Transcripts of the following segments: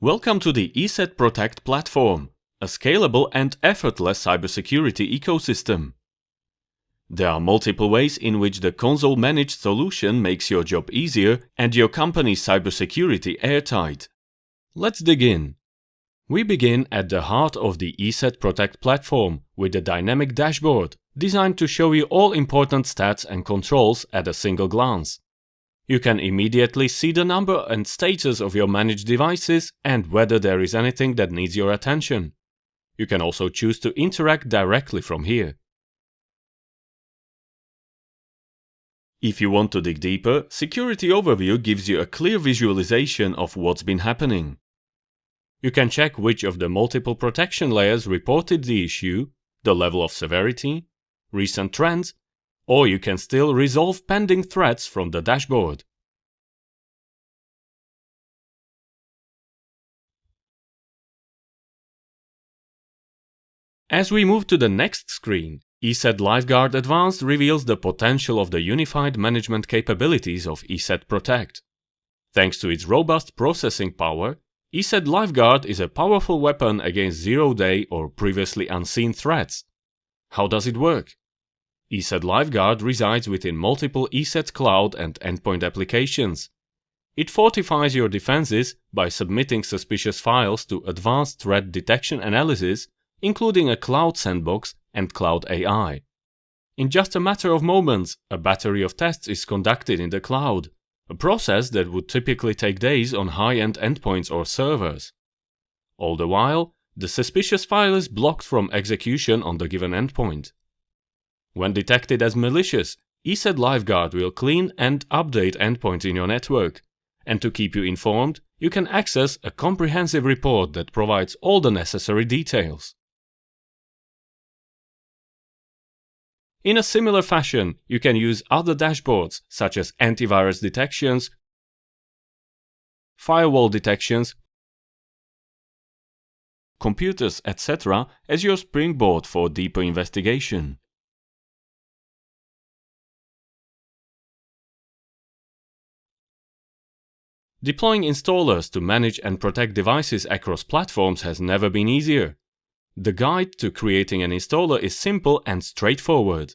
Welcome to the ESET Protect platform, a scalable and effortless cybersecurity ecosystem. There are multiple ways in which the console-managed solution makes your job easier and your company's cybersecurity airtight. Let's dig in. We begin at the heart of the ESET Protect platform with a dynamic dashboard designed to show you all important stats and controls at a single glance. You can immediately see the number and status of your managed devices and whether there is anything that needs your attention. You can also choose to interact directly from here. If you want to dig deeper, Security Overview gives you a clear visualization of what's been happening. You can check which of the multiple protection layers reported the issue, the level of severity, recent trends, or you can still resolve pending threats from the dashboard. As we move to the next screen, ESET LiveGuard Advanced reveals the potential of the unified management capabilities of ESET Protect. Thanks to its robust processing power, ESET LiveGuard is a powerful weapon against zero-day or previously unseen threats. How does it work? ESET LiveGuard resides within multiple ESET cloud and endpoint applications. It fortifies your defenses by submitting suspicious files to advanced threat detection analysis, including a cloud sandbox and cloud AI. In just a matter of moments, a battery of tests is conducted in the cloud, a process that would typically take days on high-end endpoints or servers. All the while, the suspicious file is blocked from execution on the given endpoint. When detected as malicious, ESET LiveGuard will clean and update endpoints in your network. And to keep you informed, you can access a comprehensive report that provides all the necessary details. In a similar fashion, you can use other dashboards such as antivirus detections, firewall detections, computers, etc. as your springboard for deeper investigation. Deploying installers to manage and protect devices across platforms has never been easier. The guide to creating an installer is simple and straightforward.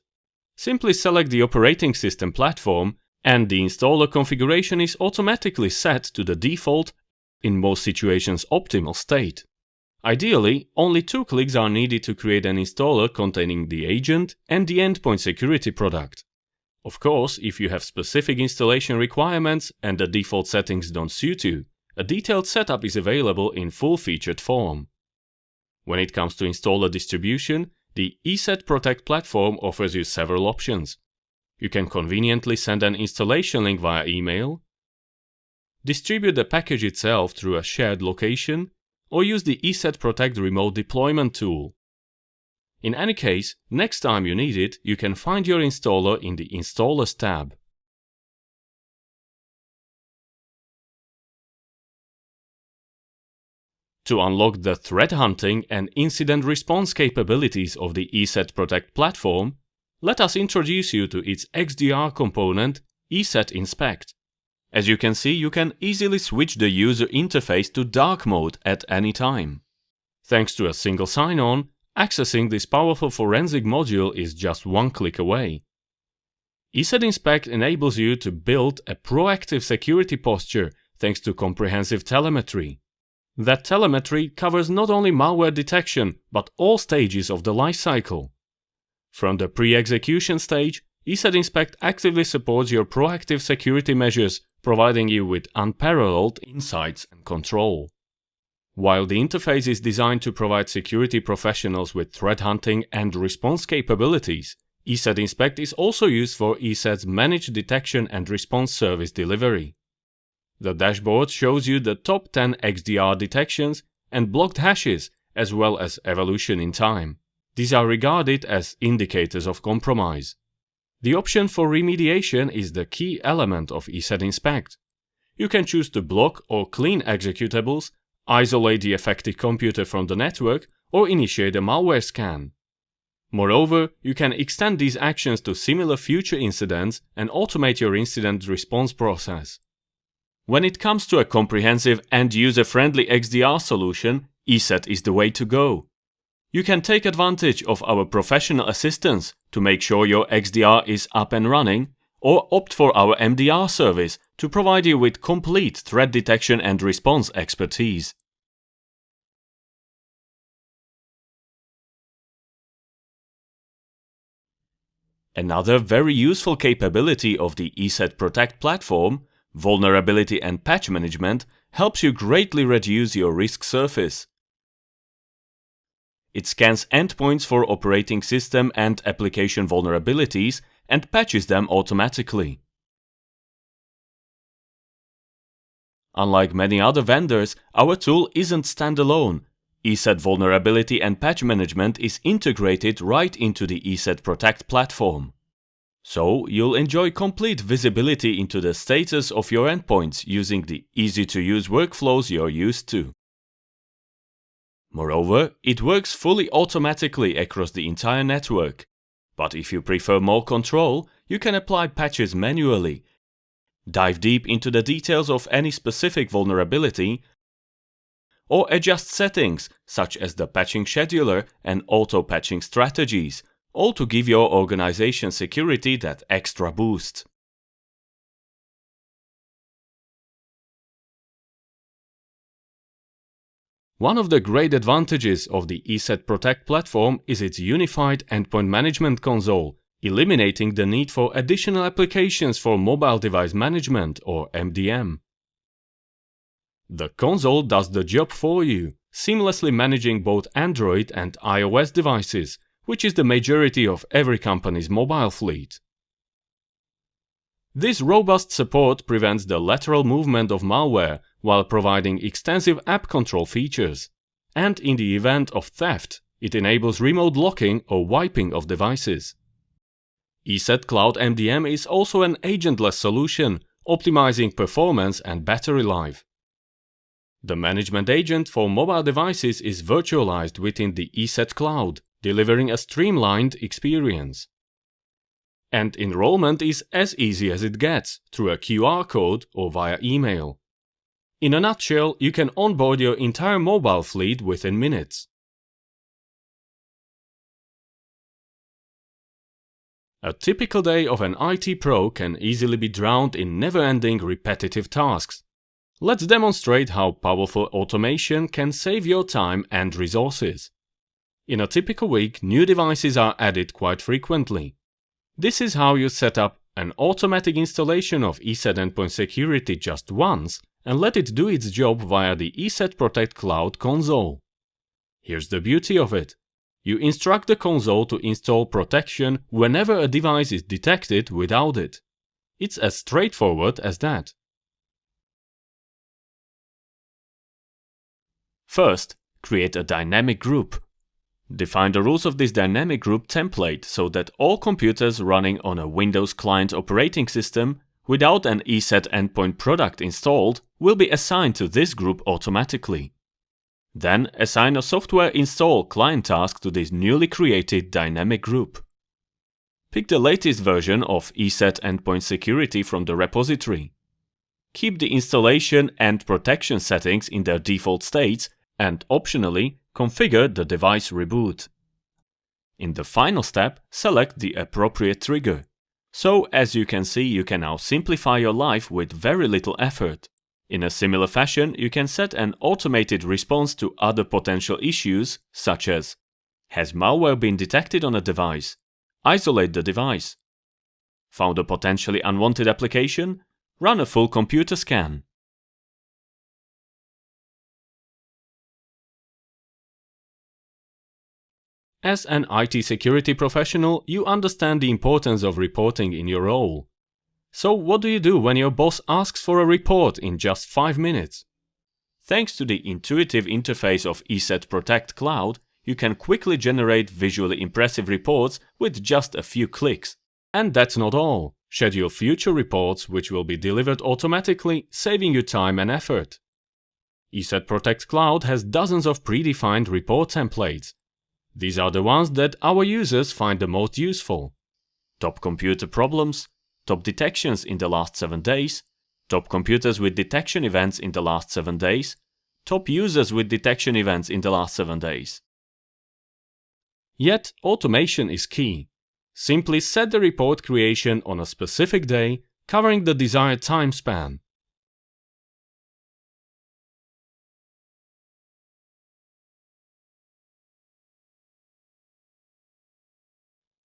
Simply select the operating system platform and the installer configuration is automatically set to the default, in most situations optimal state. Ideally, only 2 clicks are needed to create an installer containing the agent and the endpoint security product. Of course, if you have specific installation requirements and the default settings don't suit you, a detailed setup is available in full-featured form. When it comes to installer distribution, the ESET Protect platform offers you several options. You can conveniently send an installation link via email, distribute the package itself through a shared location, or use the ESET Protect remote deployment tool. In any case, next time you need it, you can find your installer in the Installers tab. To unlock the threat hunting and incident response capabilities of the ESET Protect platform, let us introduce you to its XDR component, ESET Inspect. As you can see, you can easily switch the user interface to dark mode at any time. Thanks to a single sign-on, accessing this powerful forensic module is just 1 click away. ESET Inspect enables you to build a proactive security posture thanks to comprehensive telemetry. That telemetry covers not only malware detection, but all stages of the lifecycle. From the pre-execution stage, ESET Inspect actively supports your proactive security measures, providing you with unparalleled insights and control. While the interface is designed to provide security professionals with threat hunting and response capabilities, ESET Inspect is also used for ESET's managed detection and response service delivery. The dashboard shows you the top 10 XDR detections and blocked hashes, as well as evolution in time. These are regarded as indicators of compromise. The option for remediation is the key element of ESET Inspect. You can choose to block or clean executables, isolate the affected computer from the network, or initiate a malware scan. Moreover, you can extend these actions to similar future incidents and automate your incident response process. When it comes to a comprehensive and user-friendly XDR solution, ESET is the way to go. You can take advantage of our professional assistance to make sure your XDR is up and running, or opt for our MDR service to provide you with complete threat detection and response expertise. Another very useful capability of the ESET Protect platform, vulnerability and patch management, helps you greatly reduce your risk surface. It scans endpoints for operating system and application vulnerabilities and patches them automatically. Unlike many other vendors, our tool isn't standalone. ESET Vulnerability and Patch Management is integrated right into the ESET Protect platform. So you'll enjoy complete visibility into the status of your endpoints using the easy-to-use workflows you're used to. Moreover, it works fully automatically across the entire network. But if you prefer more control, you can apply patches manually, dive deep into the details of any specific vulnerability, or adjust settings such as the patching scheduler and auto-patching strategies, all to give your organization security that extra boost. One of the great advantages of the ESET Protect platform is its unified endpoint management console, eliminating the need for additional applications for mobile device management or MDM. The console does the job for you, seamlessly managing both Android and iOS devices, which is the majority of every company's mobile fleet. This robust support prevents the lateral movement of malware while providing extensive app control features. And in the event of theft, it enables remote locking or wiping of devices. ESET Cloud MDM is also an agentless solution, optimizing performance and battery life. The management agent for mobile devices is virtualized within the ESET Cloud, delivering a streamlined experience. And enrollment is as easy as it gets, through a QR code or via email. In a nutshell, you can onboard your entire mobile fleet within minutes. A typical day of an IT pro can easily be drowned in never-ending repetitive tasks. Let's demonstrate how powerful automation can save your time and resources. In a typical week, new devices are added quite frequently. This is how you set up an automatic installation of ESET Endpoint Security just once and let it do its job via the ESET Protect Cloud console. Here's the beauty of it. You instruct the console to install protection whenever a device is detected without it. It's as straightforward as that. First, create a dynamic group. Define the rules of this dynamic group template so that all computers running on a Windows client operating system without an ESET endpoint product installed will be assigned to this group automatically. Then assign a software install client task to this newly created dynamic group. Pick the latest version of ESET Endpoint Security from the repository. Keep the installation and protection settings in their default states and optionally configure the device reboot. In the final step, select the appropriate trigger. So, as you can see, you can now simplify your life with very little effort. In a similar fashion, you can set an automated response to other potential issues, such as: has malware been detected on a device? Isolate the device. Found a potentially unwanted application? Run a full computer scan. As an IT security professional, you understand the importance of reporting in your role. So what do you do when your boss asks for a report in just 5 minutes? Thanks to the intuitive interface of ESET Protect Cloud, you can quickly generate visually impressive reports with just a few clicks. And that's not all. Schedule future reports which will be delivered automatically, saving you time and effort. ESET Protect Cloud has dozens of predefined report templates. These are the ones that our users find the most useful. Top computer problems, top detections in the last 7 days, top computers with detection events in the last 7 days, top users with detection events in the last 7 days. Yet, automation is key. Simply set the report creation on a specific day, covering the desired time span.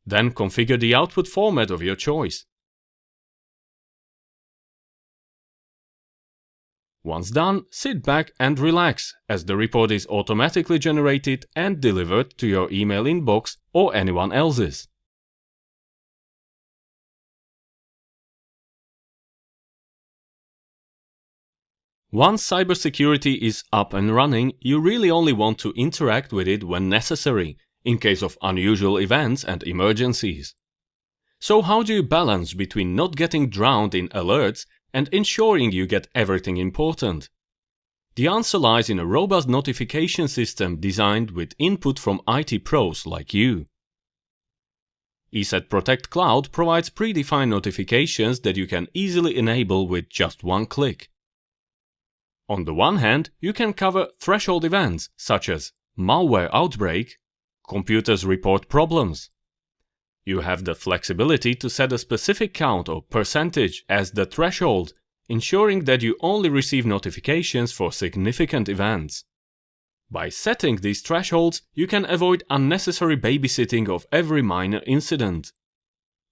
Then configure the output format of your choice. Once done, sit back and relax, as the report is automatically generated and delivered to your email inbox or anyone else's. Once cybersecurity is up and running, you really only want to interact with it when necessary, in case of unusual events and emergencies. So how do you balance between not getting drowned in alerts and ensuring you get everything important? The answer lies in a robust notification system designed with input from IT pros like you. ESET Protect Cloud provides predefined notifications that you can easily enable with just one click. On the one hand, you can cover threshold events such as malware outbreak, computers report problems. You have the flexibility to set a specific count or percentage as the threshold, ensuring that you only receive notifications for significant events. By setting these thresholds, you can avoid unnecessary babysitting of every minor incident.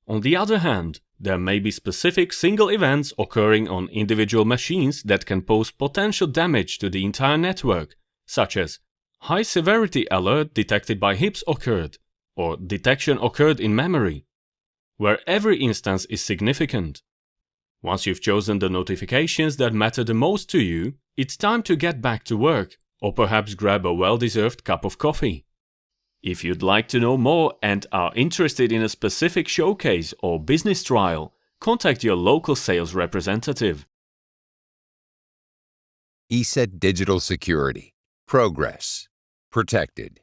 On the other hand, there may be specific single events occurring on individual machines that can pose potential damage to the entire network, such as high severity alert detected by HIPS occurred, or detection occurred in memory, where every instance is significant. Once you've chosen the notifications that matter the most to you, it's time to get back to work, or perhaps grab a well-deserved cup of coffee. If you'd like to know more and are interested in a specific showcase or business trial, contact your local sales representative. ESET Digital Security. Progress. Protected.